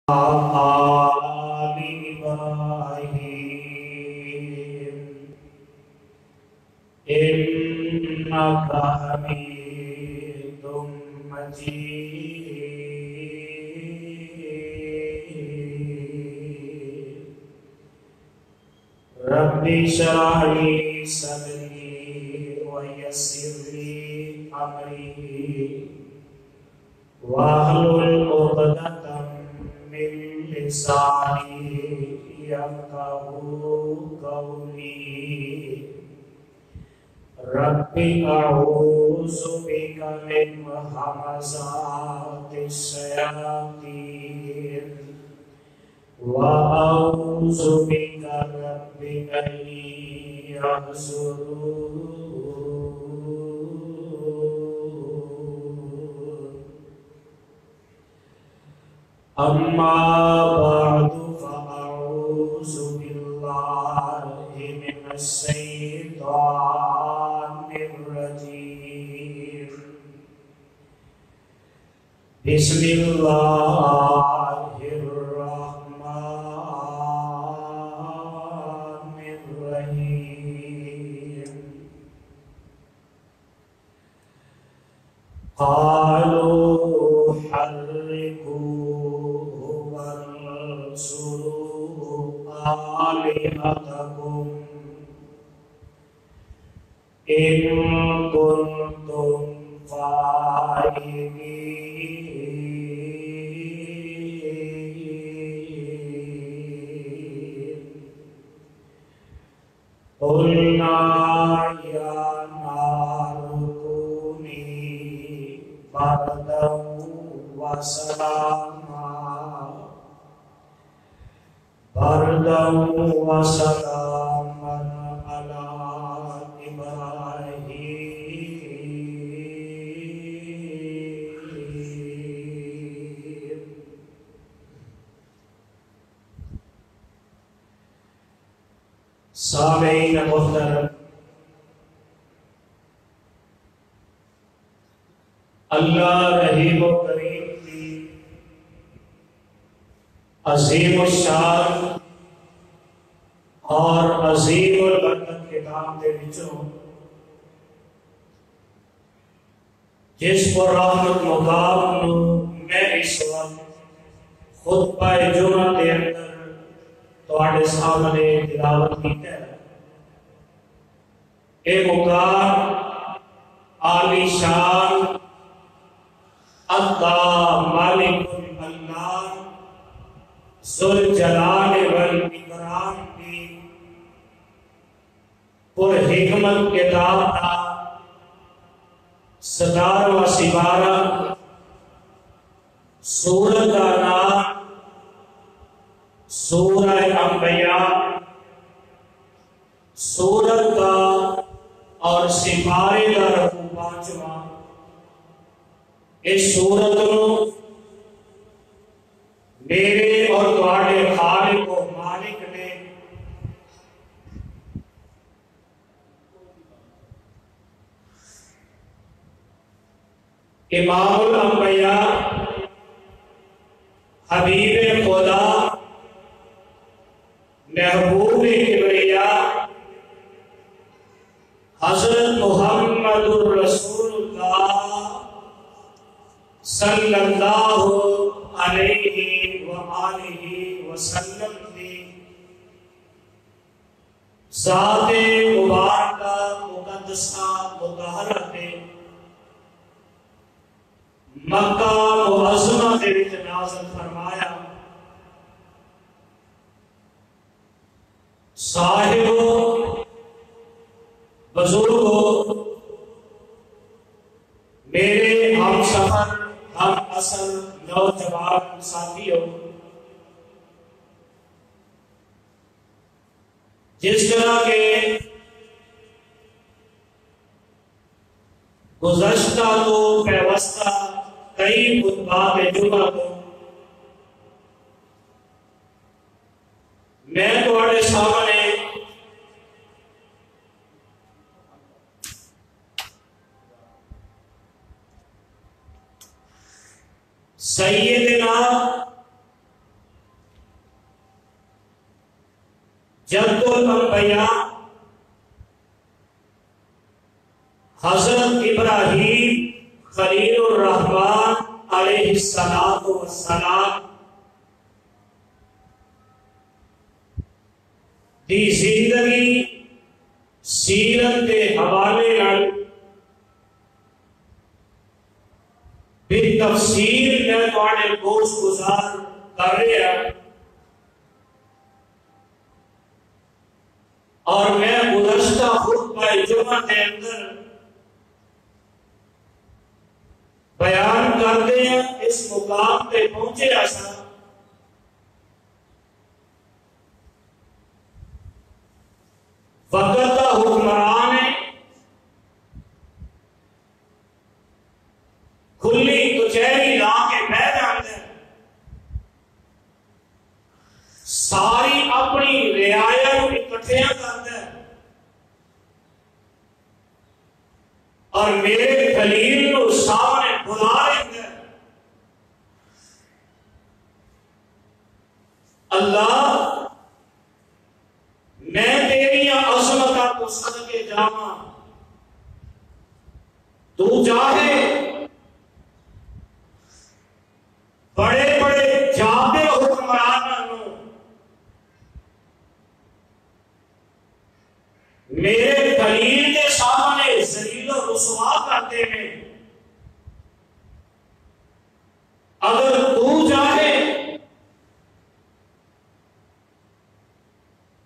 آل إبراهيم إنك حميد مجيد رب اشرح لي صدري ويسر لي أمري واحلل عقدة من لساني يفقهوا قولي رب أعوذ بك من همزات الشياطين وأعوذ بك رب أن يحضرون أما بعد فأعوذ بالله من الشيطان الرجيم بسم الله الرحمن الرحيم قالوا حرقوه وانصروا آلهتكم إن كنتم فاعلين قلنا يا نار كوني بردا وسلاما على إبراهيم سامعین محترم، اللہ رحیم و کریم کی عظیم الشان اور عظیم البرکت کتاب دے وچوں جس پر رحمت مقام نو میں اس وقت خطبہ جمعہ دے اندر تواڈے سامنے تلاوت کیتا ہے۔ اے مقام عالی شان اللہ مالک اللہ ذوالجلال والاکرام کی پر حکمت کتاب کا 17واں سپارہ سورت کا نام سورہ انبیاء، سورت کا اور سپارے کا رقم 5واں۔ اس سورت نو میرے اور تواڈے خالق و مالک نے امام الانبیاء حبیب خدا محبوب کبریا حضرت محمد الرسول اللہ صلی اللہ علیہ وآلہ وسلم کی ذات مبارکہ مقدسہ مطہرہ نے مکہ معظمہ دے وچ نازل فرمایا۔ صاحبو، بزرگو، میرے ہم سفر ہم اصل نوجوان ساتھیوں، جس طرح کے گزشتہ تو پیوستہ کئی خطبات جمعہ کو میں تواڈے سامنے سیدنا جد الانبیاء حضرت ابراہیم خلیل الرحمن علیہ السلام دی زندگی سیرت کے حوالے نال بالتفصیل میں تواڈے گوش گزار کر رہا اور میں گزشتہ خطبہ جمعہ کے اندر بیان کرتے ہیں اس مقام پہ پہنچے ایسا وقت کا حکمران ہے کھلی کچہری لا کے بہ جاتے ہیں ساری اپنی رعایا کو اکٹھیاں کرتا ہے اور میرے خلیل کو سامنے بلا لیتا ہے اللہ میں تیری عظمت کو صدقے جاواں تو چاہے بڑے بڑے جابر حکمرانوں میرے خلیل کے سامنے ذلیل و رسوا کرتے ہیں اگر تو چاہے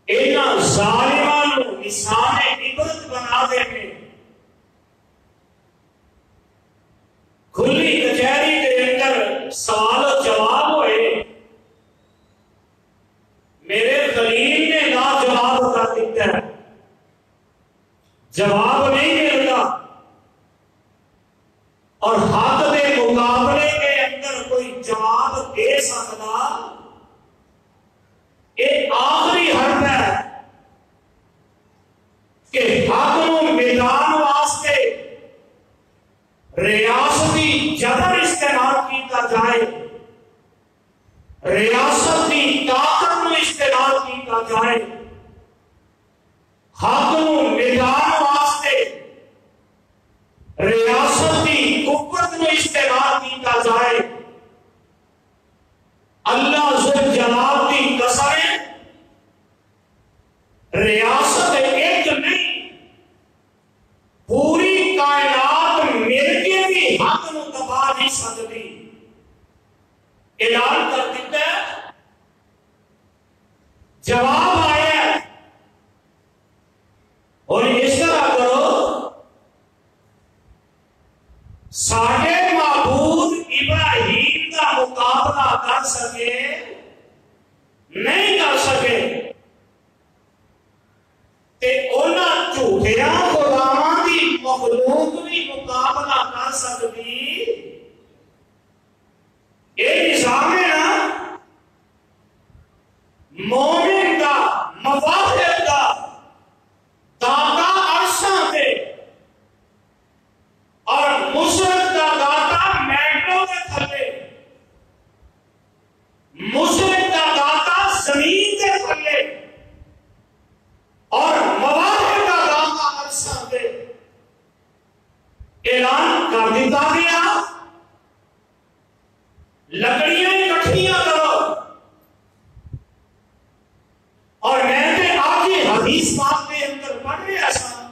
انہاں ظالمان کو نشان عبرت بنا دے میں کھلی کچہری کے اندر سوال و جواب ہوئے میرے خلیل نے لاجواب کر دیتا ہے جواب نہیں ملتا اور حق کے مقابلے کے اندر کوئی جواب دے سکتا ایک آخری حرف ہے کہ حق کو میدان واسطے ریاستی جبر استعمال کیتا جائے ریاستی طاقت کو استعمال کیتا جائے حق کو میدان واسطے ریاستی قوت کو استعمال کیتا جائے اللہ ذل جلال کی قسم ریاست ایک نہیں پوری کائنات مل کے بھی حق کو دبا نہیں سکتی اعلان کر دیتا ہے جواب آیا اور اس طرح کرو ساڑھے معبود ابراہیم کا مقابلہ کر سکے نہیں کر سکے تے انہاں جھوٹیاں خداواں دی مخلوق بھی مقابلہ کر سکتی یہ نظام ہے نا مومن کا مفاخر کا داتا عرشاں پہ اور مشرک کا داتا میٹرو کے تھلے مشرک کا داتا زمین کے تھلے اور مواہب کا داتا عرشاں پہ اعلان کر دیتا گیا لکڑیاں اکٹھیاں کرو اور میں نے آپ کی حدیث پاک کے اندر پڑھ رہا تھا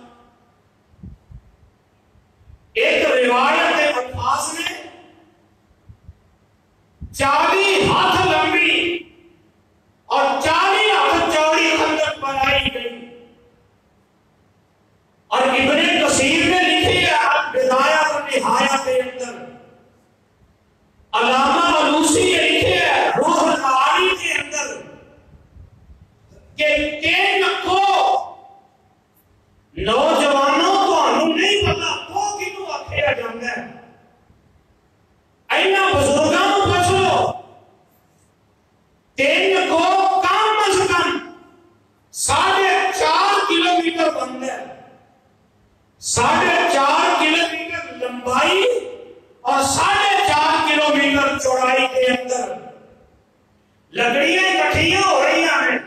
ایک روایت کے الفاظ میں 40 ہاتھ لمبی اور 40 ہاتھ چوڑی خندق بنائی گئی اور ابن کثیر نے لکھی ہے بدایہ و نہایہ کے اندر علامہ علوسی نے لکھے ہے روح المعانی کے اندر کہ تین کو نوجوانوں کو ہم نہیں پتا کو کنو آکھیا جاندا ہے اینا بزرگاں کو پوچھ لو تین کو کم از کم 4.5 کلومیٹر بنتا ہے 4.5 کلومیٹر لمبائی اور 4.5 کلومیٹر چوڑائی کے اندر لکڑیاں اکٹھیاں ہو رہی ہیں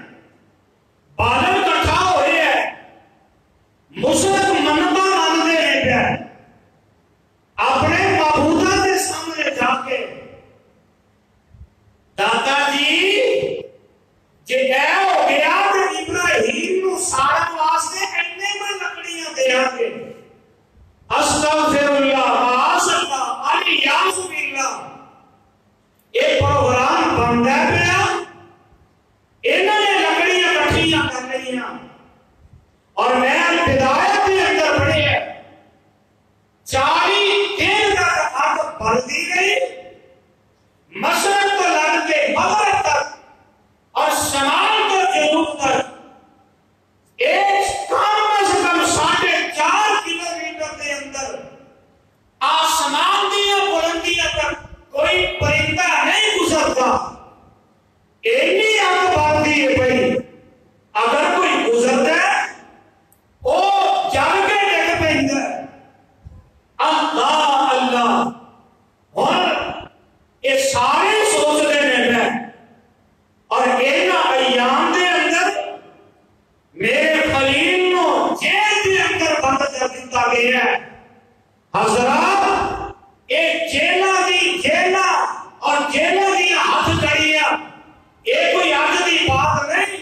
یہ کوئی اج دی بات نہیں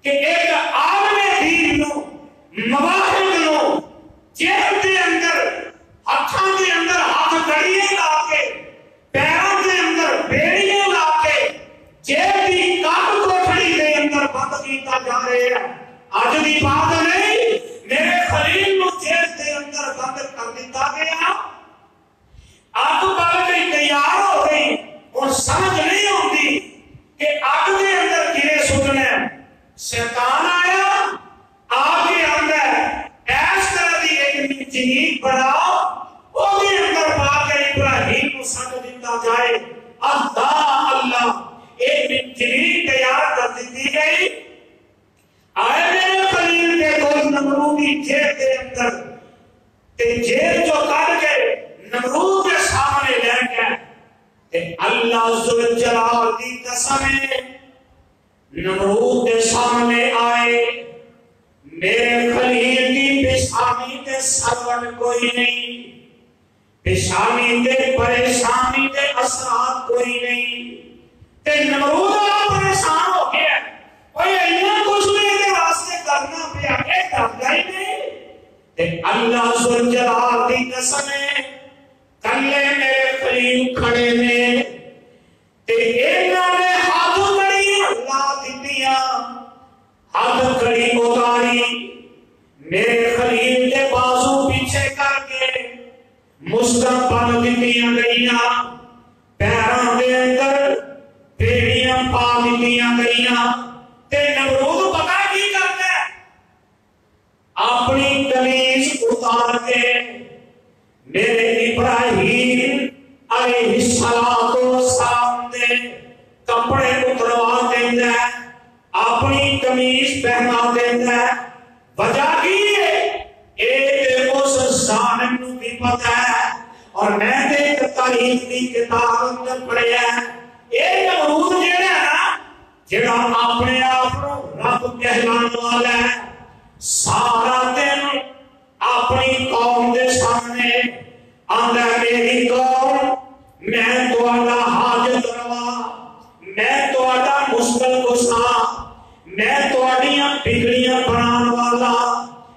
کہ ایک عالم دین نو مواہب نو جیب دے اندر ہاتھاں دے اندر ہاتھ کڑیاں لا کے پیراں دے اندر بیڑیاں لا کے جیب دی کٹ کوٹھڑی دے اندر بند کیتا جا رہا ہے. اج دی بات نہیں، میرے خلیل نو جیب دے اندر بند کر دیتا گیا. اگ بل گئی، تیار ہو گئی، اور سمجھ نہیں آتی کہ اگ دے اندر کیڑے سٹنے. شیطان آیا آگ کے اندر ایس طرح دی ایک منجنیق بناؤ، وہ دے اندر پا کے ابراہیم کو سٹ دیتا جائے. اللہ ایک منجنیق تیار کر دی گئی. آئے میرے خلیل کے دوست نمرود کی جیب کے اندر تے جیب جو کر کے نمرود کے سامنے لے گئے تے اللہ ذوالجلال کی قسم نمرود کے سامنے آئے. میرے خلیل کی پیشانی تے سرون کوئی نہیں، پیشانی تے پریشانی تے اثرات کوئی نہیں. تے نمرود پریشان ہو گیا، کوئی اینا کچھ میرے واسطے کرنا پیا کہ ڈرتا ہی نہیں. تے اللہ ذوالجلال کی قسم کلے میرے خلیل کھڑے نے تے انہاں نے ہاتھ کڑی اللہ دتیاں، ہاتھ کڑی اتاری میرے خلیل کے بازو پیچھے کر کے مشکاں بن دتیاں گئیاں، پیراں دے اندر بیڑیاں پا دتیاں گئیاں. تے نمرود پتا کی کرتا ہے، اپنی قمیض اتار کے میرے ابراہیم علیہ السلام دے کپڑے اتروا دیتا ہے، اپنی قمیض پہنا دیتا ہے. وجہ کی ہے ایک اس ظالم نو بھی پتا ہے، اور میں نے تاریخ کی کتاب اندر پڑھیا ہے. یہ نمرود جڑا ہے نا، جڑا اپنے آپ رب کہلانے والا ہے، سارا دن اپنی قوم دے سامنے آندا میری قوم میں تہاڈا حاجت روا، میں تہاڈا مشکل کشا، میں تہاڈیاں بگڑیاں بنان والا،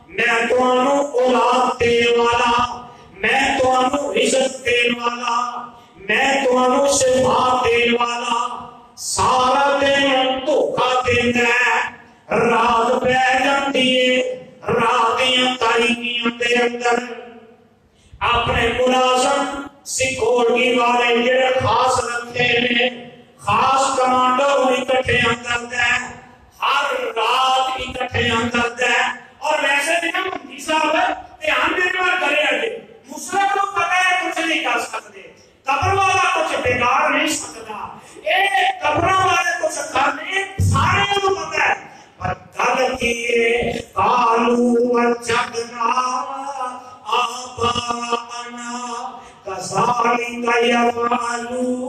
میں تانوں اولاد دین والا، میں تانوں رزق دین والا، میں تانوں شفا دین والا. سارا دن دھوکا دیندا ہے، رات پہ جاندی ہے، رات دیاں تاریکیاں دے اندر اپنے ملازم سیکورٹی والے جڑے خاص رکھے نے، خاص کمانڈو اکٹھے اندر ہے، ہر رات اکٹھے اندر ہے. اور ویسے بھی ہم صاحب دھیان دینے والے کرے اگے مشرق کو پتہ ہے کچھ نہیں کر سکتے، قبر والا کچھ بگاڑ نہیں سکتا، اے قبر والے کچھ کرنے سارے کو پتہ ہے. پر گل کیے قالوا وجدنا آباءنا كذلك يفعلون.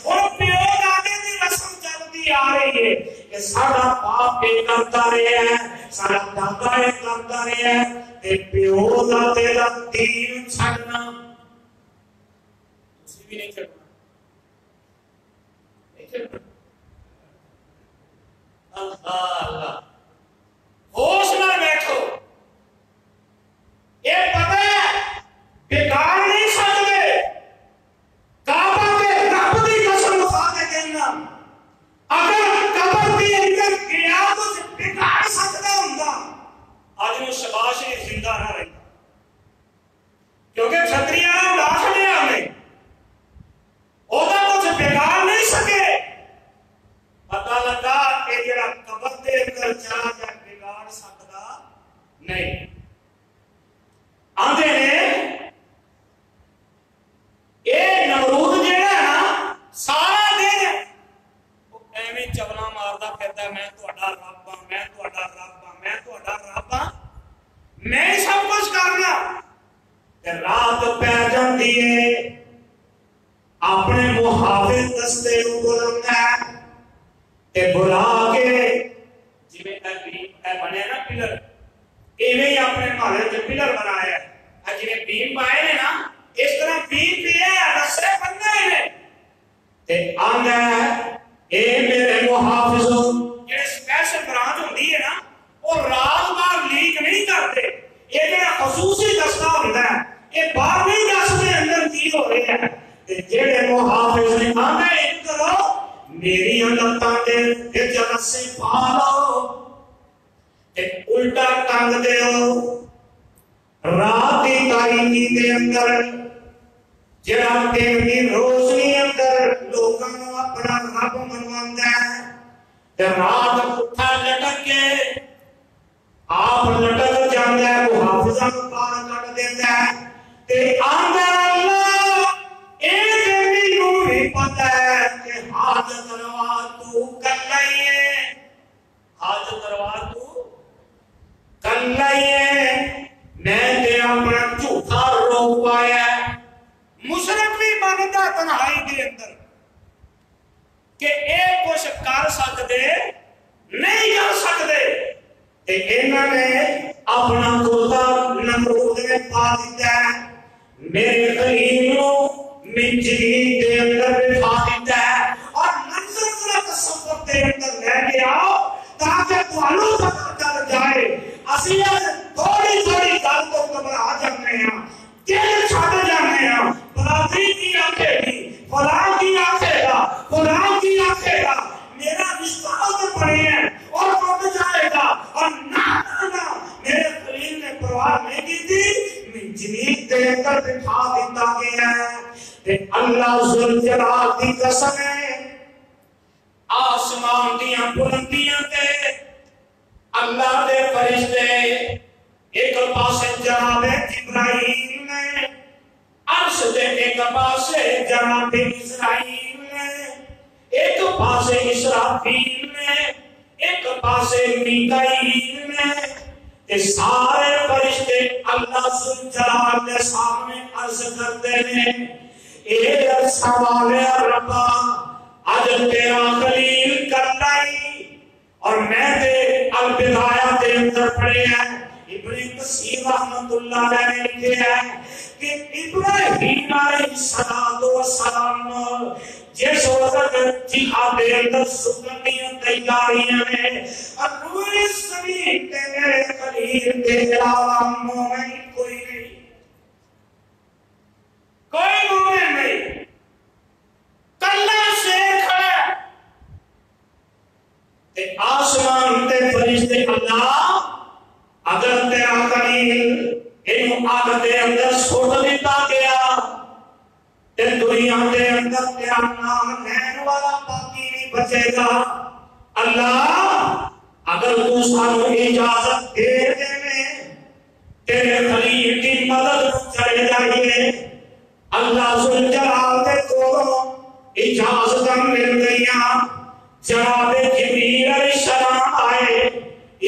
اور پیو دادے دی رسم چلتی آ رہی ہے کہ سارا باپ یہ کرتا رہا ہے، سارا دادا یہ کرتا رہا ہے، تے پیو دادے دا دین چھڈنا تسی بھی نہیں چھڈنا. اللہ ہوش نہ بیٹھو، یہ پتہ ہے بگاڑ نہیں سکتے. کعبہ کے رب دی قسم کھا کے کہنا اگر قبر دی اندر گیا تو بگاڑ سکتا ہوندا اج وہ شباش زندہ نہ رہتا، کیونکہ چھتری والا اڑا چھڑیا ہمیں اودا کچھ بگاڑ نہیں سکے. پتہ لگا کہ جڑا قبر دے اندر چلا جائے بگاڑ سکتا نہیں. آندے نے اے نمرود جڑا ہے نا سارا دن ایویں چولا ماردا پھردا، میں تہاڈا رب ہاں، میں تہاڈا رب ہاں، میں تہاڈا رب ہاں، میں سب کچھ کرنا. تے رات پہ جاندی ہے، اپنے محافظ دستے نوں بلاوندا ہے تے بلا کے جویں اے بنے نا پلر، ایویں ہی اپنے محلے تے پلر بنایا ہے. جویں بیم پائے نے نا اس طرح بیم پیا ہے، رسے بننے نے تے آندا ہے اے میرے محافظو جڑے سپیشل برانچ ہوندی ہے نا وہ رات بار لیک نہیں کرتے یہ جڑا خصوصی دستہ ہوندا ہے یہ باہر نہیں دسدے اندر کی ہو رہا ہے تے جڑے محافظ نے آندا ایک کرو میری لتاں دے وچ رسے پا لو تے الٹا ٹنگ دیو رات کی تاریکی دے اندر جڑا دن دی روشنی اندر لوگاں نوں اپنا رب منواندا ہے تے رات اٹھا لٹک کے آپ لٹک جاندا ہے محافظاں نوں پار کٹ دیندا ہے تے آندا اللہ اے مینوں بھی پتہ ہے کہ حاجت روا تو کلا ہی ہے حاجت روا تو کلا ہی ہے میں تے اپنا جھوٹا رو پایا مشرک بھی مانتا تنہائی دے اندر کہ اے کچھ کر سکتے نہیں کر سکتے تے انہاں نے اپنا کتا نمرود میں پا دیتا ہے میرے خلیل نو منجیل دے اندر بٹھا دیتا ہے اور منظر ذرا تصور دے اندر لے کے آؤ تاکہ تانوں پتہ چل جائے اسی تھوڑی تھوڑی گل تو گھبرا جانے ہیں دل چھڈ جانے ہیں برادری کی آنکھے گی فلاں کی آنکھے گا فلاں کی آنکھے گا میرا رشتہ تو پڑے ہیں اور ٹوٹ جائے گا اور نہ میرے خلیل نے پرواہ نہیں کی تھی منجنیق دے اندر بٹھا دیتا گیا ہے کہ اللہ ذوالجلال کی قسم ہے آسمان دیاں بلندیاں تے اللہ دے فرشتے ایک پاسے جناب ابراہیم نے عرش دے ایک پاسے جناب اسرائیل نے ایک پاسے اسرافیل نے ایک پاسے میکائیل نے یہ سارے فرشتے اللہ ذوالجلال کے سامنے عرض کرتے ہیں اے سوال ربا آج تیرا خلیل کرنا ہی اور میں تے البدایہ دے اندر پڑے ہیں ابن کثیر رحمت اللہ علیہ نے لکھا ہے کہ ابراہیم علیہ السلام جس وقت جہاد دے اندر سکنیاں تیاریاں نے اور روئے زمین تے میرے خلیل کے علاوہ مومن کوئی نہیں کوئی مومن نہیں کلا سے کھڑا تے آسمان تے فرشتے اللہ اگر تیرا خلیل انہوں آگ دے اندر سوٹ دیتا گیا تے دنیا دے اندر تیرا نام لین والا باقی نہیں بچے گا اللہ اگر تو سانو اجازت دے دے میں تیرے خلیل کی مدد چلے جائیے اللہ ذوالجلال دے کو اجازت مل گئیاں جناب جبریل علیہ السلام آئے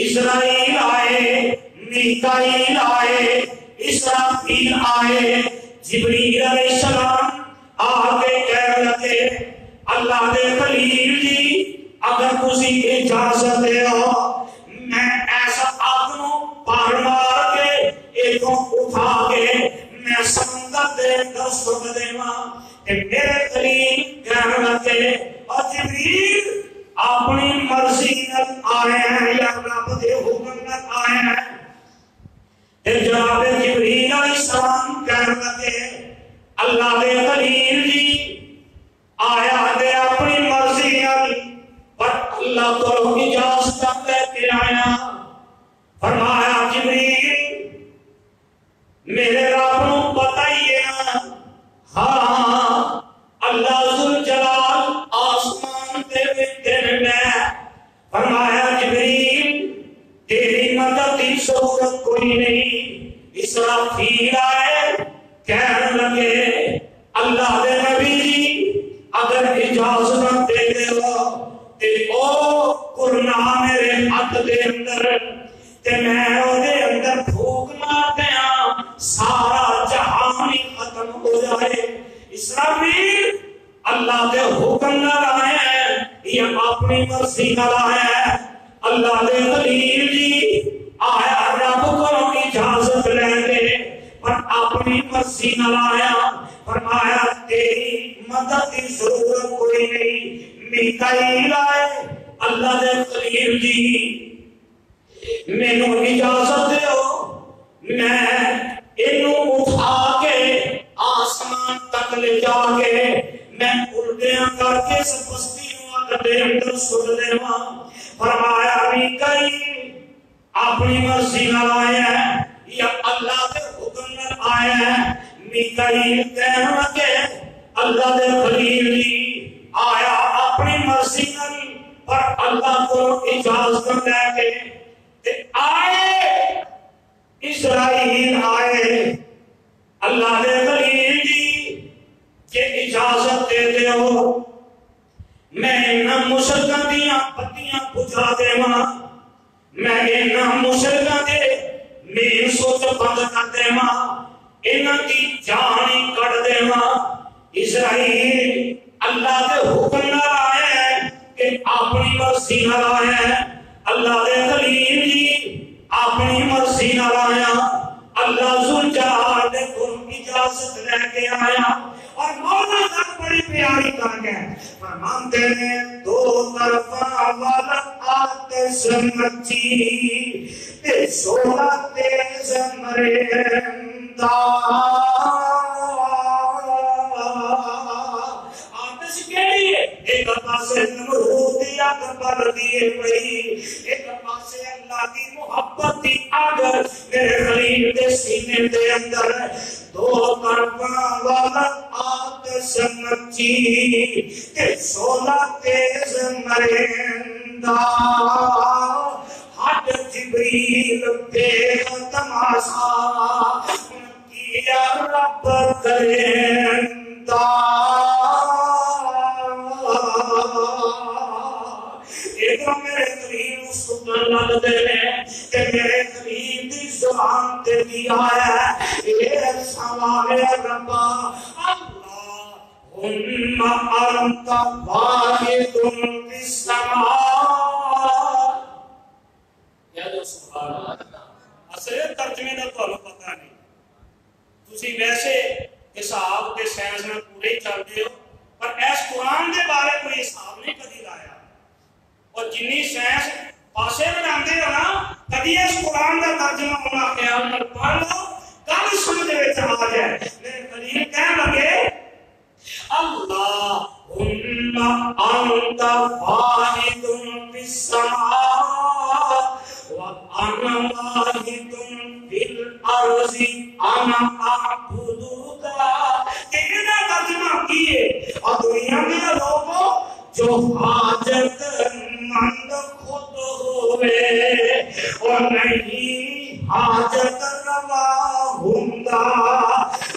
اسرائیل آئے میکائیل آئے اسرافیل آئے جبریل علیہ السلام آگے کہہ لگے اللہ دے خلیل جی اگر تسی اجازت دے ہو میں ایسا آدموں پار مار کے ایکوں اٹھا کے میں سمندر دے اندر سٹ دے ماں کہ میرے خلیل کہہ لگے اور جبریل اپنی مرضی نت آئے ہیں یا رب دے حکم نت آئے ہیں پھر جناب جبریل علیہ السلام کہہ لگے اللہ دے خلیل جی آیا دے اپنی مرضی نت پر اللہ کو اجازت لے کے آیا فرمایا جبریل میرے رب نو پتہ ہی ہے ہاں اللہ ذوالجلال آسمان تے دن میں فرمایا جبریل تیری مدد کی ضرورت کوئی نہیں اسرافیل آئے کہنے لگے اللہ دے نبی جی اگر اجازت دے دے ہو تے او قرآن میرے ہاتھ دے اندر تے میں او دے اندر پھوک مار دیاں سارا جہان ہی ختم ہو جائے اسرافیل اللہ دے حکم نہ لائے ہیں یہ اپنی مرضی نہ لائے ہیں اللہ دے خلیل جی آیا رب کو اجازت لیں گے پر اپنی مرضی نہ لایا فرمایا تیری مدد کی ضرورت کوئی نہیں، میکائیل آئے اللہ دے خلیل جی مینوں اجازت دیو میں انہوں اٹھا کے آسمان تک لے جا کے میں الٹیاں کر کے اس بستی نو اگلے اندر سٹ دیواں۔ فرمایا میکائیل اپنی مرضی نال آیا ہے یا اللہ کے حکم نال آیا ہے؟ میکائیل کہنے لگے اللہ دے خلیل جی آیا اپنی مرضی نال پر اللہ کو اجازت لے کے تے آئے اسرائیل آئے اللہ دے خلیل جی کہ اجازت دے دیو میں انہاں مشرکاں دیاں پتیاں بجھا دیواں، میں انہاں مشرکاں دے مین سوچ بند کر دیواں، انہاں دی جان ہی کٹ دیواں۔ اسرائیل اللہ دے حکم نال آیا ہے کہ اپنی مرضی نال آیا ہے، اللہ دے خلیل جی اپنی مرضی نال آیا، اللہ ذوالجلال دے کو اجازت لے کے آیا اور مولا تک بڑی پیاری کر کے فرماندے نے دو طرفاں والا آتش مچی تے سونا تیز مرندا، آتش کیڑی ہے؟ ایک پاسے نمرود دی آگ بل دیے پئی، ایک پاسے اللہ کی محبت دی آگ میرے خلیل دے سینے دے اندر، دو طرفاں والا آتش مچی تے سونا تیز مرندا، ہٹ جبریل پہ تماشا کیا رب کرندا۔ ایک میرے خلیل سنن لگ دے کہ میرے خلیل دی زبان تے دی آیا ہے یہ سوال ربا اللہم انت واحد فی السماء، یا جو سبحان اللہ اصل ترجمے دا تانوں پتہ نہیں، تسی ویسے حساب تے سائنس نال پورے ہی چلدے ہو پر اس قرآن دے بارے کوئی حساب نہیں کدی لایا، اور جنی سائنس پاسے بناندے ہو نا کدی اس قرآن دا ترجمہ ہونا خیال نال پڑھ لو گل سمجھ وچ آ جائے۔ میرے خلیل کہنے لگے اللہم انت واحد فی السماء وانا واحد فی الارض انا اعبدک، تیرا ترجمہ کیے اور دنیا میں لوگوں جو حاجت مند خود ہوئے اور نہیں حاجت روا ہوندا،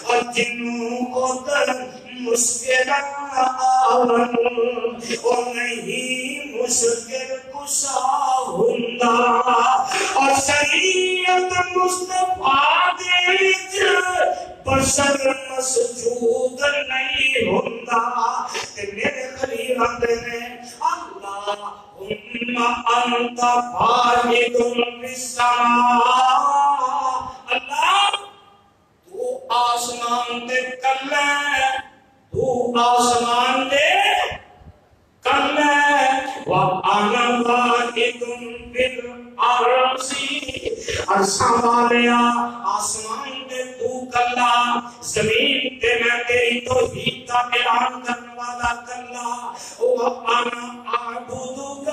اور جنوں خود مشکل آون اور نہیں مشکل کشا ہوندا، اور شریعت مصطفیٰ دے وچ بشر مسجود نہیں ہوندا۔ تے میرے خلیل آندے نے اللہم انت واحد فی السماء، اللہ تو آسمان دے کلے، تو آسمان دے کلے، وَأَنَا وَاحِدٌ فِي الْأَرْضِ، عرشاں والیا آسمان دے تو کلا، زمین تے میں تیری توحید کا اعلان کرنے والا کلا، وَأَنَا أَعْبُدُكَ،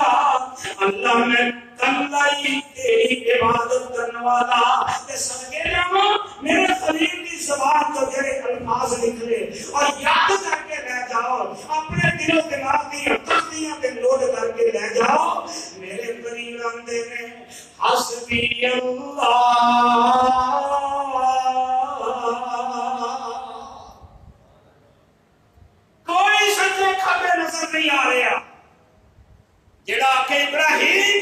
اللہ میں کلا ہی تیری عبادت کرنے والا۔ تے صدقے جاؤ میرے خلیل کی زبان تو جڑے الفاظ نکلے اور یاد کر کے لے جاؤ، اپنے دل و دماغ کی تختیاں تے لوڈ کر کے لے جاؤ۔ میرے خلیل آندے نے حسبی اللہ، کوئی سجدے کھبے نظر نہیں آ رہا جڑا کہ ابراہیم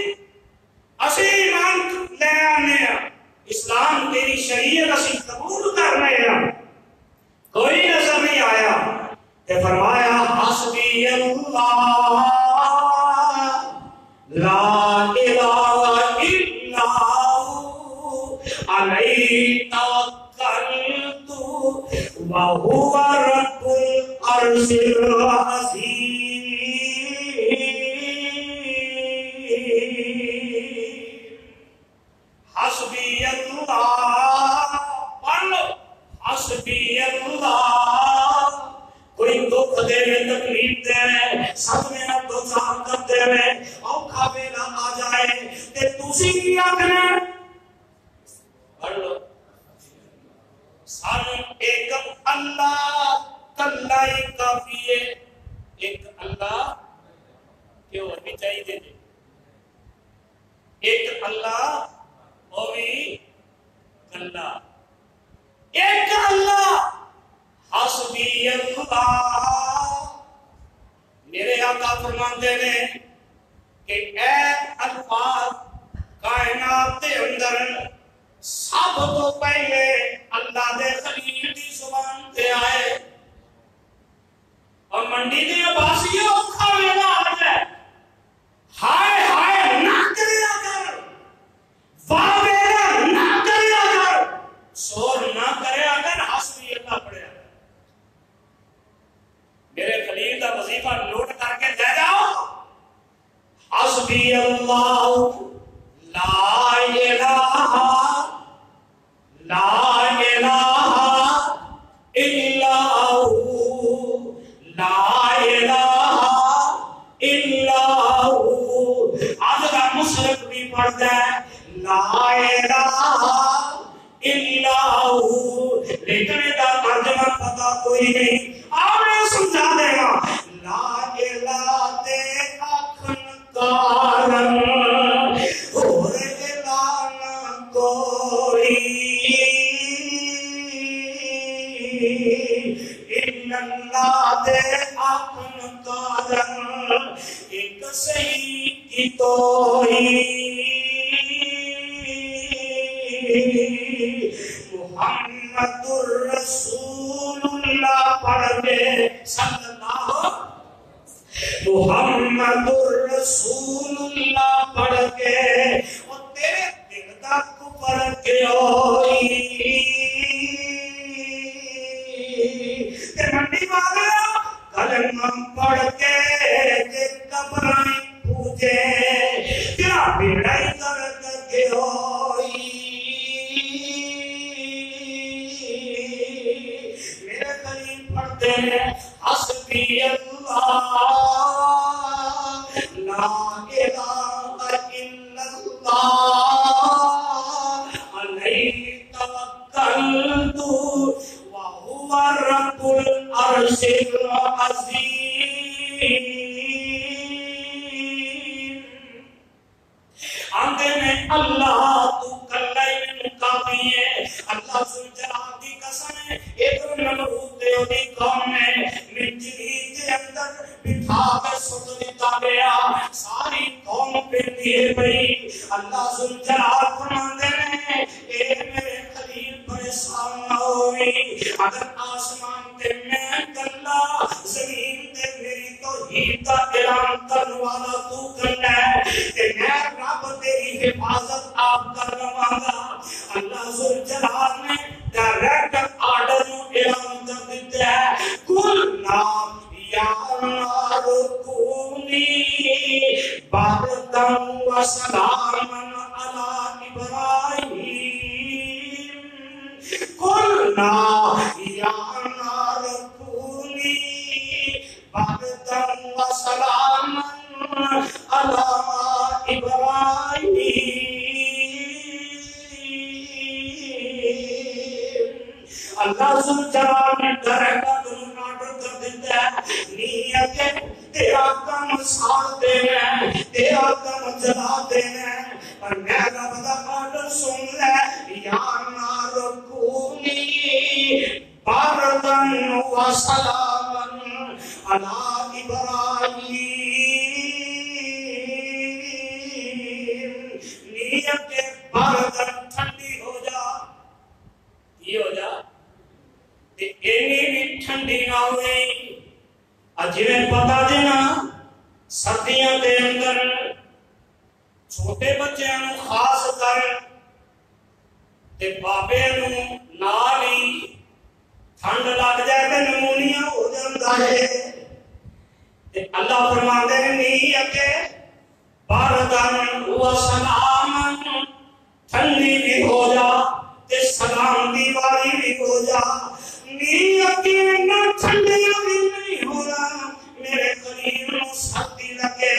اسی ایمان لے آنے اسلام تیری شریعت اسی قبول کر رہے ہیں، کوئی نظر نہیں آیا۔ تے فرمایا حسبی اللہ لا الہ الا هو علیہ توکلت وہو حسبی اللہ پڑھ لو حسبی اللہ کوئی دکھ دے تکلیف دے صدمے نہ دو کر دے اوکھا ویلا آ جائے تے تسی کی آکھنا پڑھ لو سانو ایک اللہ کلا ہی کافی ہے ایک اللہ کیوں بھی چاہیے دے ایک اللہ وہ بھی کلا ایک اللہ حسبی اللہ میرے آقا فرماتے ہیں کہ اے الفاظ کائنات کے اندر سب تو پہلے اللہ دے خلیل دی زبان تے آئے اور منڈی دی عباسی اوکھا ویلا آ جائے ہائے ہائے نہ کریا کر واہ ویلا نہ کریا کر شور نہ کریا کر حسبی اللہ پڑھیا میرے خلیل دا وظیفہ نوٹ کر کے دے جاؤ حسبی اللہ لا الہ لا الہ الا ہو لا الہ الا ہو آج کا مشرق بھی پڑھتا ہے لا الہ الا ہو لیکن دا ترجمہ پتا کوئی نہیں آپ نے سمجھا دے گا لا الہ دے اکھن کارن اور اعلان کوئی اللہ دے اپن کارن ایک صحیح کی توحید محمد الرسول اللہ پڑھ کے صلی اللہ محمد الرسول اللہ پڑھ کے اور تیرے دل کا کفر کے ہوئی منڈی والے کلمہ پڑھ کے قبریں پوجے کیا بیڑائی درد کے ہوئی میرے قریب پڑھتے ہیں حسبی اللہ لا الہ الا اللہ علیہ توکلت وهو رب العرش العظیم آندے میں اللہ تو کلہ میں کافی ہے اللہ سنجلال دی قسم ہے ایک نمرود دے دی قوم میں مجلی کے اندر بٹھا کے سٹ دیتا گیا ساری قوم پہ دیے بھئی اللہ سنجلال فرماندے ہیں اے میرے خلیل پریشان نہ ہوئی اگر آسمان تے میں کلا زمین تے میری توحید کا اعلان کرنے والا تو کلا ہے کہ میں رب تیری حفاظت آپ کرواں گا اللہ ذوالجلال نے ڈائریکٹ آرڈر نو اعلان کر دیتا ہے کل نام یا نار کونی بردن و سلاما علی ابراہیم قلنا یا نار کونی بردن و سلاما علی ابراہیم اللہ ذوالجلال نے ڈائریکٹ آرڈر کر دیتا ہے نیت کے تیرا کم ساتھ دینا ہے تیرا کم جلا دینا ہے اور میں رب دا آرڈر سن لے یا نار کونی بردن و سلاما علی ابراہیم نیت کے بردن ٹھنڈی ہو جا یہ ہو جا اینی بھی ٹھنڈی نہ ہوئی اجیویں پتا دینا سردیاں دے اندر چھوٹے بچیاں نو خاص کر تے بابے نو نال ہی ٹھنڈ لگ جائے تے نمونیا ہو جاندا ہے اللہ فرماتے ہیں نہیں اکے باردن و سلامن ٹھنڈی بھی ہو جا تے سلامتی والی بھی ہو جا نہیں اکے نہ ٹھنڈی بھی نہیں ہونا میرے خلیل نو سختی لگے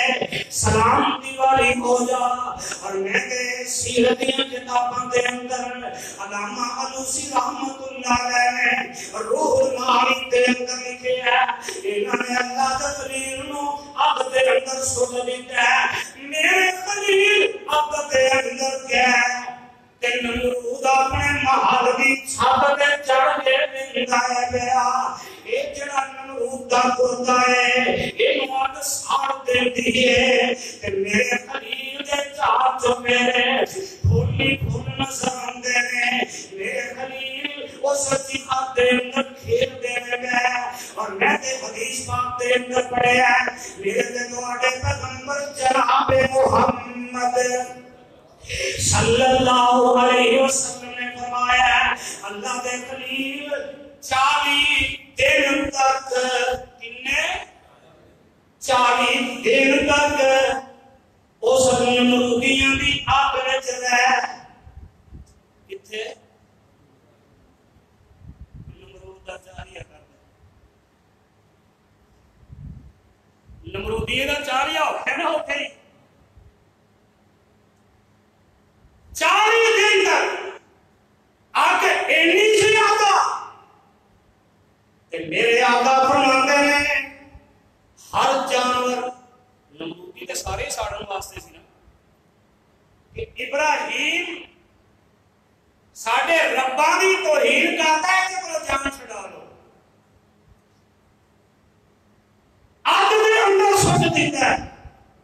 سلامتی والی ہو جا اور میں نے سیرتیاں کتاباں دے اندر علامہ علوسی رحمت اللہ علیہ روح المعانی دے اندر لکھے ہے انہوں نے اللہ دے خلیل نو اب دے اندر سن دیتا ہے میرے خلیل اب دے اندر کیا ہے کہ نمرود اپنے محل دی چھت تے چڑھ کے ویندا ہے پیا اے جڑا نمرود دا پوتا ہے اینو اگ ساڑ دیندی ہے تے میرے خلیل دے چار جو میرے پھولی پھول نظر آندے نے میرے خلیل او سچی بات دے اندر کھیل دے گئے اور میں تے حدیث پاک دے اندر پڑھیا میرے تے تواڈے پیغمبر جناب محمد صلی اللہ علیہ وسلم نے فرمایا اللہ دے خلیل 40 دن تک کنے 40 دن تک اس نمرودیاں دی آگ وچ رہے کتھے نمرود دا چاریہ کردا نمرودیے دا چاریہ ہے نا اوتھے 40 دن تک آکے اینی سی آگا تے میرے آقا فرماتے ہیں ہر جانور نمرودی تے سارے ساڑھن واسطے سی نا کہ ابراہیم ساڑھے ربانی توہین کرتا ہے کہ وہ جان چھڑا لو آگ دے اندر سوچ دیتا ہے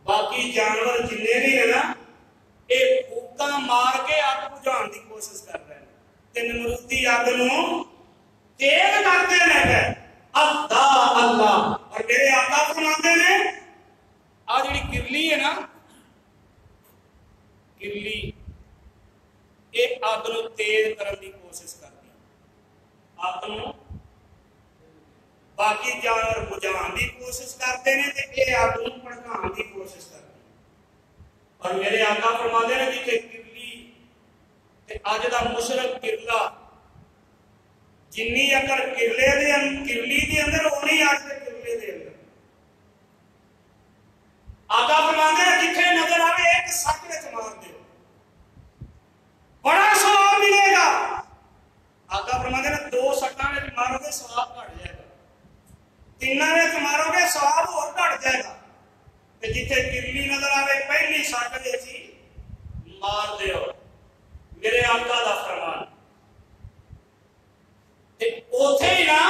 باقی جانور جننے بھی ہے نا ایک اوکا مار کے آگ بجھان دی کوشش کر رہے ہیں کہ نمرودی آگ نو تیز کرتے ہیں اللہ اور میرے آقا فرماتے ہیں آج جڑی کرلی ہے نا کرلی ایک آگ نو تیز کرنے دی کوشش کرتی آگ نو باقی جانور بجھان دی کوشش کرتے ہیں تے اے آگ نو بھڑکان دی کوشش کرتے اور میرے آقا فرماتے ہیں جتھے کرلی تے اج دا مشرق کرلا جنی اگر کرلے دے کرلی دے اندر اونی اج دے کرلے دے اندر آقا فرماتے ہیں جتھے نظر آوے ایک سٹ وچ مار دیو بڑا ثواب ملے گا آقا فرماتے ہیں 2 سٹاں وچ مارو گے ثواب گھٹ جائے گا 3 وچ مارو گے ثواب اور گھٹ جائے گا جتھے کرلی نظر آوے پہلی سٹ وچ مار دیو میرے آقا دا فرمان تے اوتھے ہی نا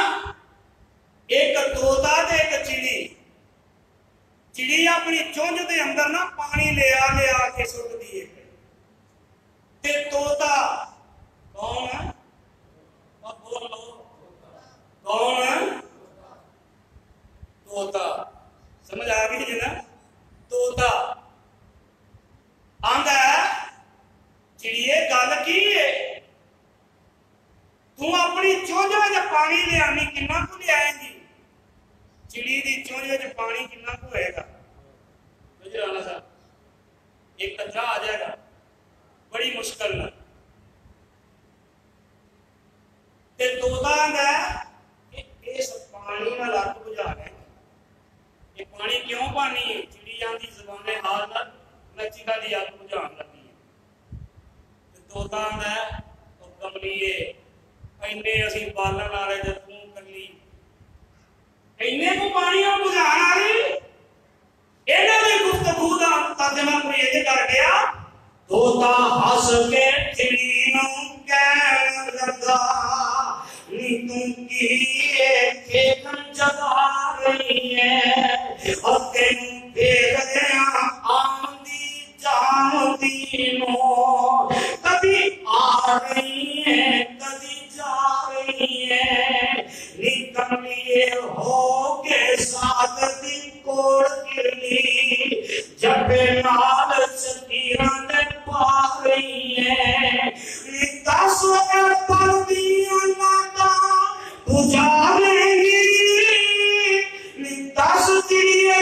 ایک طوطا تے ایک چڑی اپنی چونج دے اندر نا پانی لے آ کے سٹ دیے تے طوطا کون ہے بولو کون ہے طوطا سمجھ آ گئی جی نا طوطا آندا چڑیے گل کی ہے تو اپنی چونج وچ پانی لے آنی کنا کو لے آئیں گی چڑی دی چونج وچ پانی کنا کو ہوئے گا گجرانا صاحب ایک کچا آ جائے گا بڑی مشکل نہ تے طوطا آندا کہ اس پانی نال اگ بجھا لے یہ پانی کیوں پانی ہے چڑیاں دی زبان حال نال نچی دا دی اگ بجھان لگی ہے تے طوطا آندا ہے او کملیے اینے اسی بالن والے جے تو کلی اینے کو پانی اور بجھان والی انہاں دی گفتگو دا ترجمہ کوئی یہ کر گیا طوطا ہنس کے چڑی نوں کہن لگا نی تم کی کھیتن جگا رہی ہے اور تینوں بھیجیاں آمدی جاندی نو کبھی آ رہی ہے کبھی جا رہی ہے نی کملیے ہو کے ساتھ دی کوڑ کرلی جب نال سکیراں دے پا رہی ہے نی دس پردیاں ناتا بجھا لیں گی نی دس چڑیے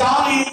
40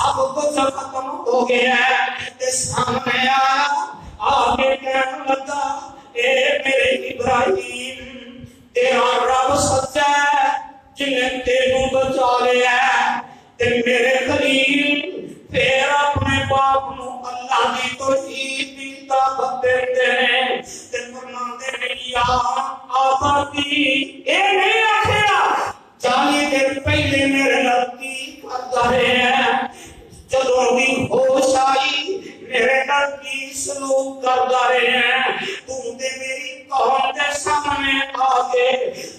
سب کچھ ختم ہو گیا تے سامنے آیا آگے کہنے لگا اے میرے ابراہیم تیرا رب سچا ہے جن نے تینوں بچا لیا تے میرے خلیل پھر اپنے باپ نو اللہ کی توحید دی دعوت دیتے ہیں تے فرماتے ہیں یا آبادی اے نہیں آخیا 40 دن پہلے میرے نزدیک کرتا رہے ہیں جدوں بھی ہوش آئی میرے نزدیک سلوک کرتا رہے ہیں تو میری قوم کے سامنے آگے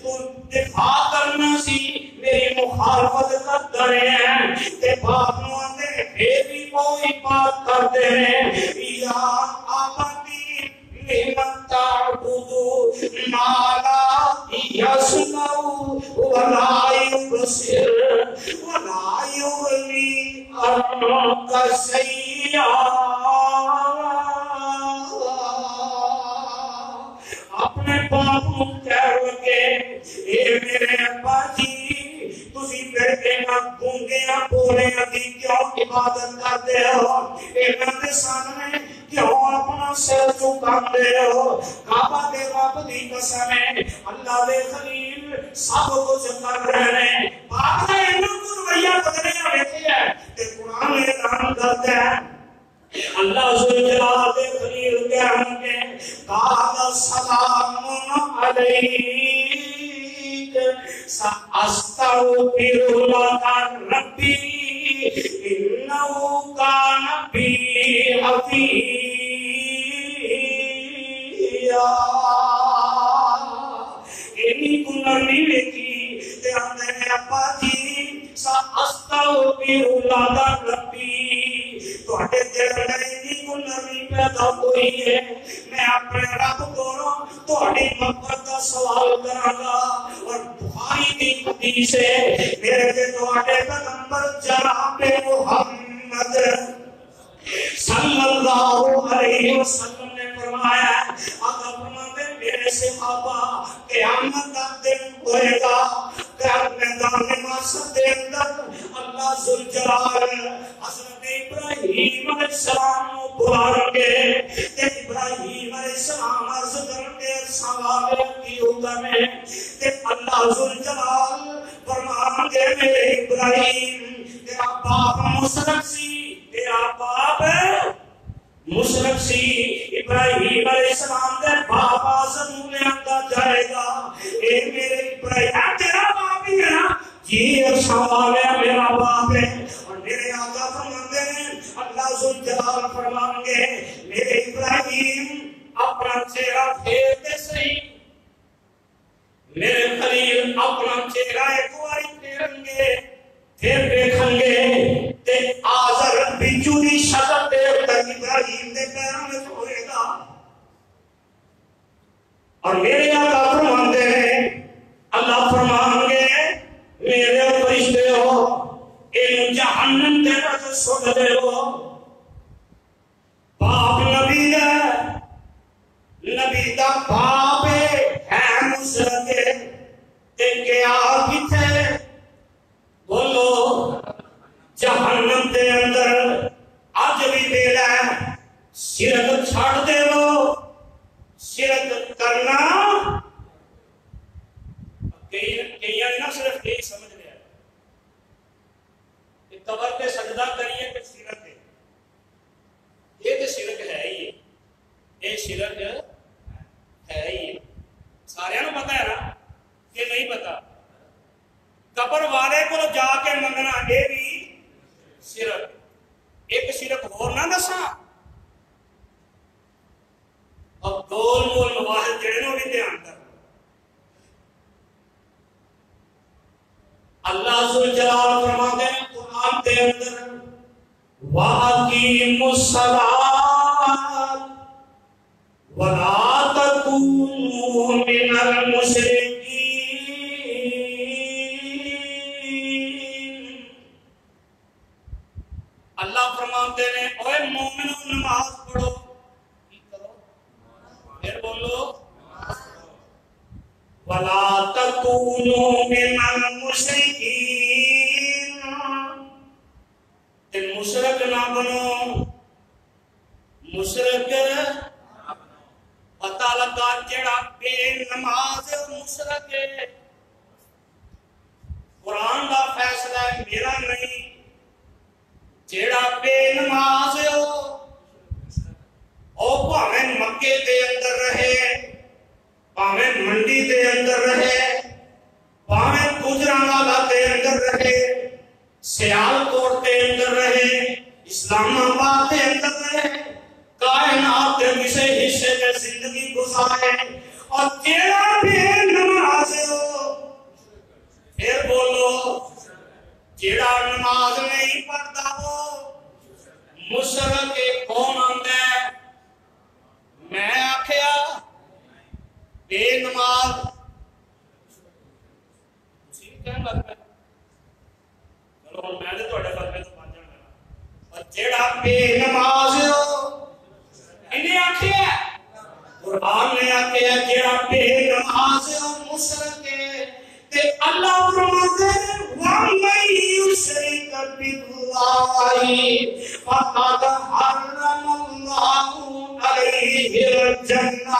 تو دفاع کرنا سی میری مخالفت کرتا رہے ہیں تے باپ نو آتے پھر بھی کوئی بات کرتے ہیں یا آبادی لمن تعبدو ما لا يسمع ولا يبصر ولا يغني عنك شيئا اپنے باپ کو کہہ لگے اے میرے ابا جی تسی بیٹے نہ گونگیاں بولیاں دی کیوں عبادت کرتے ہو انہاں دے سامنے کیوں اپنا سر جھکاندے ہو کعبہ دے رب دی قسم ہے اللہ دے خلیل سب کچھ کر رہے ہیں باپ نے انہاں کو رویہ بدلیا ویکھے ہے تے قرآن اعلان کرتا ہے اللہ ذوالجلال دے خلیل کہن گے قال سلام علیک سأستغفر لك ربی انه كان بی حفیظا اینی گناہ نہیں لکھی تے آندے ہیں ابا جی سأستغفر لك ربی تواڈے دل میں اینی گناہ پیدا ہوئی ہے میں اپنے رب کو تواڈی مغفرت کا سوال کراں گا اور بخاری کی حدیث ہے میرے تے تواڈے پیغمبر جناب محمد صلی اللہ علیہ وسلم نے فرمایا آقا فرماتے میرے صحابہ قیامت کا دن ہوئے گا میدان محشر کے اندر اللہ ذوالجلال حضرت ابراہیم علیہ السلام کو بلائیں گے تے ابراہیم علیہ السلام عرض کریں گے سوال کی حکم ہے تے اللہ ذوالجلال فرمائیں گے میرے ابراہیم تیرا باپ مشرک سی تیرا باپ مشرک سی ابراہیم علیہ السلام دے باپ آزم لے آتا جائے گا اے میرے ابراہیم تیرا باپ ہی ہے نا جی سوال ہے میرا باپ ہے اور میرے آقا فرماتے ہیں اللہ ذوالجلال فرمائیں گے میرے ابراہیم اپنا چہرہ پھیرتے صحیح میرے خلیل اپنا چہرہ ایک بار پھیریں گے پھر دیکھیں گے تے آزر بچو دی شکل دیر تک ابراہیم دے پیروں میں ہوئے گا اور میرے آقا فرماتے ہیں اللہ فرمائیں گے میرے فرشتے ہو ان جہنم دے رج سوڑ دے ہو باپ نبی ہے نبی دا باپ ہے مشرک تے کیا کتے بولو جہنم دے اندر آج بھی ویلا ہے شرک چھاڑ دے ہو شرک کرنا کئی نہ صرف یہی سمجھ لیا کہ قبر پہ سجدہ کریے کہ شرک ہے یہ تو شرک ہے ہی یہ شرک ہے ہی سارے نو پتا ہے نا کہ نہیں پتا قبر والے کو جا کے منگنا یہ بھی شرک ایک شرک اور نہ دسا اب گول مول مواہد جڑے نو بھی دھیان کر اللہ ذوالجلال فرماتے ہیں قرآن کے اندر وَأَقِیمُوا الصَّلَاةَ وَلَا تَكُونُوا مِنَ الْمُشْرِکِینَ اللہ فرماتے ہیں اوے مومنو نماز پڑھو پھر بولو وَلَا تَكُونُوا مِنَ الْمُشْرِكِينَ تے مشرک نہ بنو، مشرک پتہ لگا جڑا بے نماز مشرک ہے۔ قرآن دا فیصلہ ہے میرا نہیں، جڑا بے نماز او بھاویں مکے دے اندر رہے، بھاویں منڈی دے اندر رہے، بھاویں گجرانوالہ دے اندر رہے، سیالکوٹ دے اندر رہے، اسلام آباد دے اندر رہے، کائنات کے کسی حصے میں زندگی گزارے، اور جیڑا بے نماز ہو، پھر بولو جیڑا نماز نہیں پڑھتا ہو مشرک کون آندا ہے؟ میں آکھیا بے نماز کہنے لگ پہ چلو میں تو تھوڑے فتوے تو بن جانا، اور جیڑا بے نماز ہو انہیں آکھیا قرآن نے آکھیا جیڑا بے نماز ہو مشرک ہے، تے اللہ فرماتے ہیں وَمَن يُشْرِكْ بِاللَّهِ فَقَدْ حَرَّمَ اللَّهُ عَلَيْهِ الْجَنَّةَ،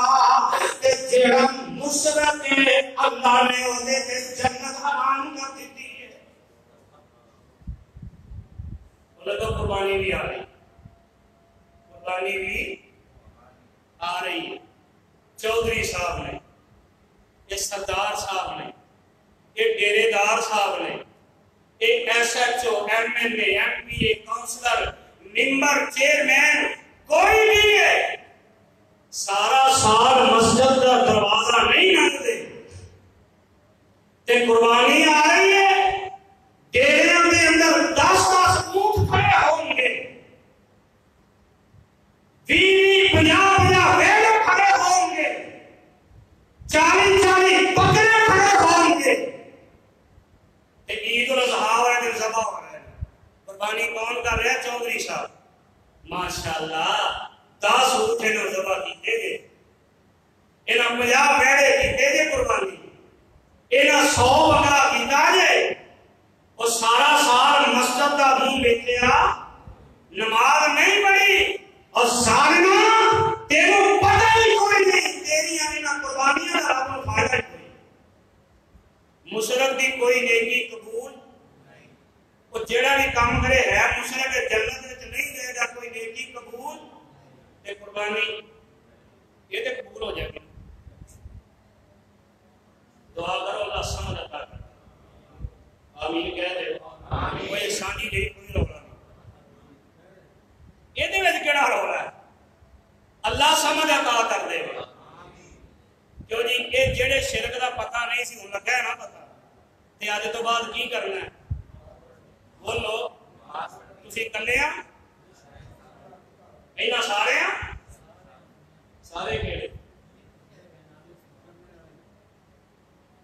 تے جیڑا مشرک ہے اللہ نے انہیں تے جنت حرام کر دیتی ہے۔ انہیں تو قربانی بھی آ رہی، قربانی بھی آ رہی ہے۔ چودھری صاحب نے، یہ سردار صاحب نے، یہ ڈیرے دار صاحب نے، ایک S H O, M L A, M P A, councillor, member, chairman, کوئی بھی ہے سارا سال مسجد کا دروازہ نہیں لگتے تے قربانی آ رہی ہے، ڈیریاں کے اندر 10-10 اونٹ کھڑے ہوں گے، 20-50 ویلے کھڑے ہوں گے، 40 بکرے کھڑے ہوں گے، عید الاضحیٰ ہو رہا ہے، ذبح ہو رہا ہے، قربانی کون کر رہا ہے؟ چودھری صاحب۔ ماشاءاللہ 10 اونٹ انہوں ذبح کیتے گئے، انہوں 50 بیڑے کیتے گئے قربانی، انہوں 100 بکرا کیتا جائے، اور سارا سال مسجد کا منہ بیٹھیا، نماز نہیں پڑھی، اور ظالمہ تینوں پتہ ہی کوئی نہیں تیریاں انہوں قربانیاں کا رب کو فائدہ کوئی۔ مشرک دی کوئی نیکی قبول نہیں، وہ جیڑا بھی کام کرے ہے مشرک جنت وچ نہیں جائے گا، کوئی نیکی قبول تے قربانی یہ تے قبول ہو جائے گی۔ دعا کرو اللہ سمجھ عطا کرے، آمین کہہ دے، کوئی احسانی نہیں، کوئی رولا نہیں، یہ دے وچ کیڑا رولا ہے؟ اللہ سمجھ عطا کر دے۔ کیوں جی یہ جڑے شرک دا پتہ نہیں سی ہن لگا ہے نا پتہ، تے اج تو بعد کی کرنا ہے؟ بولو تسی کلے آ اینا سارے آ سارے کیڑے؟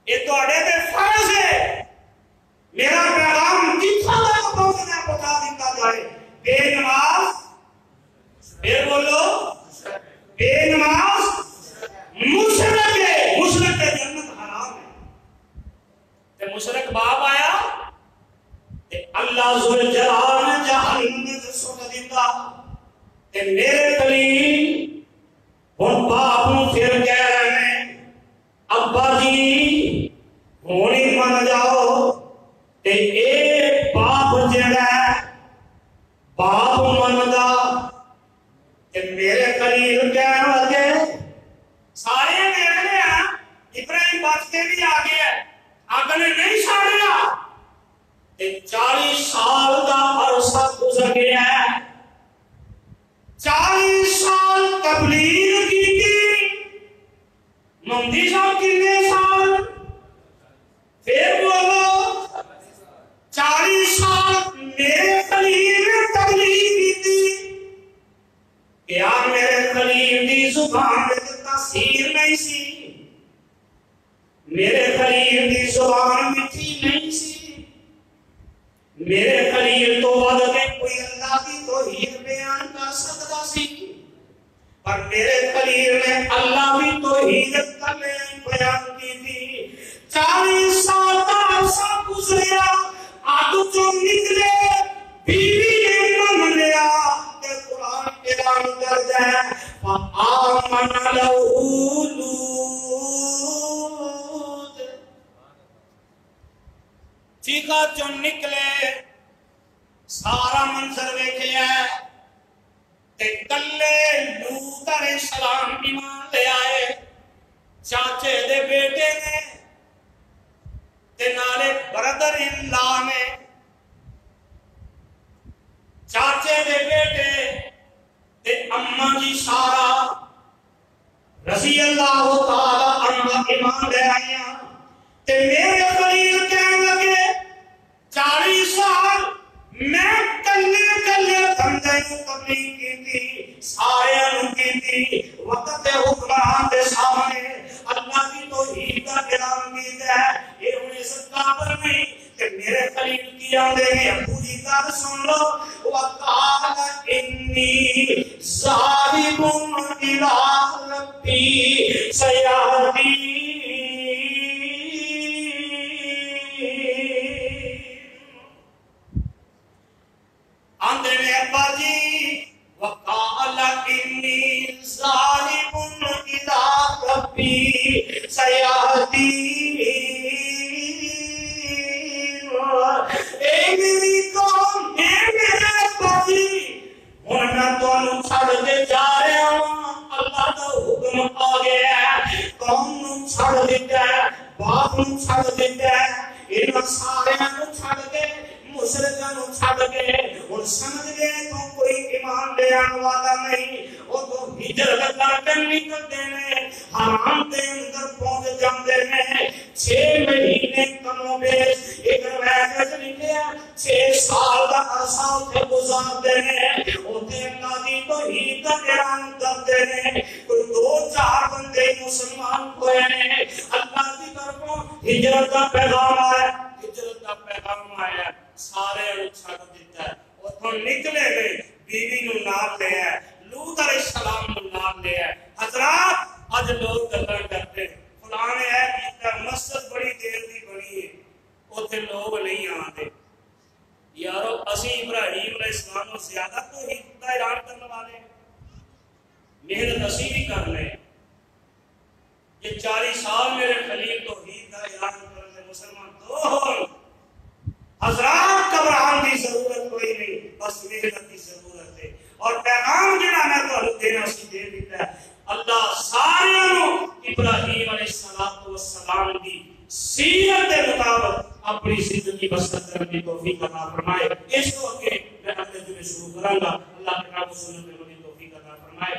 یہ تواڈے تے فرض ہے، میرا پیغام جتھاں تک پہنچنا پہنچا دیتا جائے۔ بے نماز، پھر بولو بے نماز مشرک ہے، مشرک ہے جنت حرام ہے۔ تے مشرک باپ آیا تے اللہ ذل جلال نے جہنم سے سٹ دیتا، تے میرے خلیل ہن باپ نو پھر کہہ رہے ہیں ابا جی ہونی من جاؤ، تے اے باپ جڑا ہے باپ مندا، تے میرے خلیل کہنے لگے سارے دیکھ لے ابراہیم بچ کے بھی آ گیا، اگ نے نہیں ساڑیا، 40 سال کا عرصہ گزر گیا ہے، 40 سال تبلیغ کی تھی، مہدی صاحب کتنے سال؟ پھر بولو 40 سال میرے خلیل نے تبلیغ کی تھی، کیا میرے خلیل دی زبان میں تاثیر نہیں سی؟ میرے خلیل دی زبان میٹھی نہیں سی؟ میرے خلیل تو ود کے کوئی اللہ کی توحید بیان کر سکتا سی، پر میرے خلیل نے اللہ کی توحید بیان کی تھی۔ 40 سال کا عرصہ گزریا، آگ تو نکلے، بیوی نے آمن لہو لوط چیخا چون نکلے سارا منظر ویکھیا تے کلے لوط علیہ السلام ایمان لے آئے چاچے دے بیٹے نے تے نالے بردر اللہ نے چاچے دے بیٹے تے اماں جی سارا رضی اللہ تعالی عنہ ایمان لے آئیاں تے میرے خلیل کہنے لگے 40 سال میں کلے کلے بندے کو تبلیغ کی تھی سارے کی تھی وقت حکمران دے سامنے اللہ کی توحید کا اعلان کیتا ہے یہ انہیں سے قابل نہیں کہ میرے خلیل کی آدھے گے ابو جی کا سن لو وقال انی ظالم الى ربی سیہدین آندھے نے ابا جی وقال انی ظالم الى ربی سیہدین اے میری قوم اے میرے ابا جی ہن میں تانوں چھڈ کے جا رہا ہوں اللہ دا حکم آ گیا ہے قوم نوں چھڈ دتا ہے باپ نوں چھڈ دتا ہے انہاں سارے نوں چھڈ کے مشرکاں نوں چھڈ کے ہن سمجھ گئے تو کوئی ایمان لے آنے والا نہیں وہ تو ہجرت کر کے نکلتے ہیں حرام دے اندر پہنچ جاندے ہیں 6 مہینے کمو بیش ایک روایت لکھیا 6 سال کا عرصہ اتنے گزارتے ہیں اتنے اللہ کی توحید کا اعلان کرتے ہیں کوئی 2-4 بندے مسلمان ہوئے ہیں اللہ کی طرفوں ہجرت کا پیغام آیا ہجرت کا پیغام آیا سارے چھڑ دیتا ہے اتھوں نکلے گئے بیوی نو نال لے ہے لوط علیہ السلام نو نال لے ہے حضرات آج لوگ گلاں کرتے فلاں نے ہے کہ مسجد بڑی دیر دی بنی ہے اتھے لوگ نہیں آتے یارو اسی ابراہیم علیہ السلام کو زیادہ توحید کا اعلان کرنے والے محنت اسی بھی کر لیں یہ 40 سال میرے خلیل توحید کا اعلان کرنے مسلمان تو حضرات گھبراہٹ کی ضرورت کوئی نہیں بس محنت کی ضرورت ہے اور پیغام جڑا میں تو دینا سی دے دیتا ہے اللہ سارے ابراہیم علیہ السلام کی سیرت کے مطابق اپنی زندگی بسر کرنے کی توفیق عطا فرمائے اس کو کہ میں اپنے جمعے شروع کروں گا اللہ کے نام و سنت میں توفیق عطا فرمائے